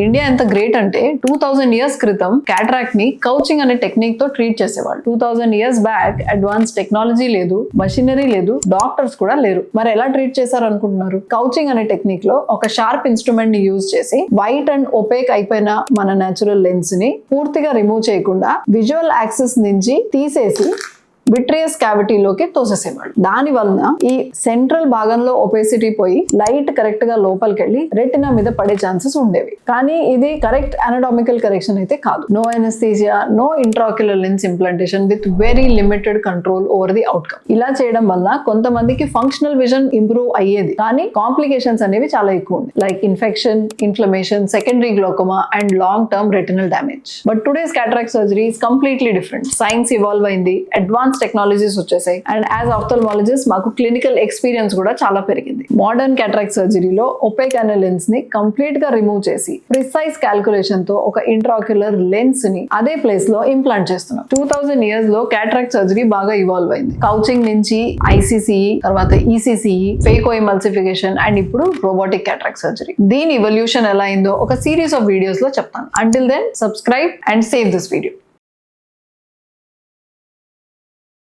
India ఎంత great అంటే 2000 years క్రితం క్యాటరాక్ట్ ని కౌచింగ్ అనే టెక్నిక్ తో ట్రీట్ చేసేవాళ్ళు. 2000 ఇయర్స్ బ్యాక్ అడ్వాన్స్ టెక్నాలజీ లేదు, మషినరీ లేదు, డాక్టర్స్ కూడా లేరు. మరి ఎలా ట్రీట్ చేశారు అనుకుంటున్నారు? కౌచింగ్ అనే టెక్నిక్ లో ఒక షార్ప్ ఇన్స్ట్రుమెంట్ ని యూజ్ చేసి వైట్ అండ్ ఒపేక్ అయిపోయిన మన నేచురల్ లెన్స్ ని పూర్తిగా రిమూవ్ చేయకుండా విజువల్ యాక్సిస్ నుంచి తీసేసి విట్రియస్ క్యావిటీలోకి తోసేసేవాళ్ళు. దాని వలన ఈ సెంట్రల్ భాగంలో ఒపేసిటీ పోయి లైట్ కరెక్ట్ గా లోపలికి వెళ్ళి రెటినా మీద పడే ఛాన్సెస్ ఉండేవి. కానీ ఇది కరెక్ట్ అనటామికల్ కరెక్షన్ అయితే కాదు. No anaesthesia, no intraocular lens implantation with very limited control over the outcome. ఇలా చేయడం వల్ల కొంతమందికి ఫంక్షనల్ విజన్ ఇంప్రూవ్ అయ్యేది, కానీ కాంప్లికేషన్స్ అనేవి చాలా ఎక్కువ ఉంది. Like infection, inflammation, secondary glaucoma and long term retinal damage. But today's cataract surgery is completely different. Science evolve అయింది, అడ్వాన్స్ టెక్నాలజీస్ వచ్చేసాయి, అండ్ యాజ్ ఆఫ్థల్మాలజిస్ట్ మాకు క్లినికల్ ఎక్స్పీరియన్స్ కూడా చాలా పెరిగింది. మోడర్న్ క్యాటరాక్ట్ సర్జరీలో ఒపేక్ అనే లెన్స్ ని కంప్లీట్ గా remove చేసి ప్రిసైజ్ క్యాల్కులేషన్ తో ఒక ఇంట్రాక్యులర్ లెన్స్ ని అదే ప్లేస్ లో ఇంప్లాంట్ చేస్తున్నాం. 2000 ఇయర్స్ లో క్యాటరాక్ట్ సర్జరీ బాగా ఇవాల్వ్ అయింది. కౌచింగ్ నుంచి ఐసీసీఈ, తర్వాత ఈసీసీఈ, ఫేకో ఎమల్సిఫికేషన్ అండ్ ఇప్పుడు రోబోటిక్ క్యాటరాక్ట్ సర్జరీ. దీని ఎవల్యూషన్ ఎలా అయిందో ఒక సిరీస్ ఆఫ్ వీడియోస్ లో చెప్తాను. Until then subscribe and save this video.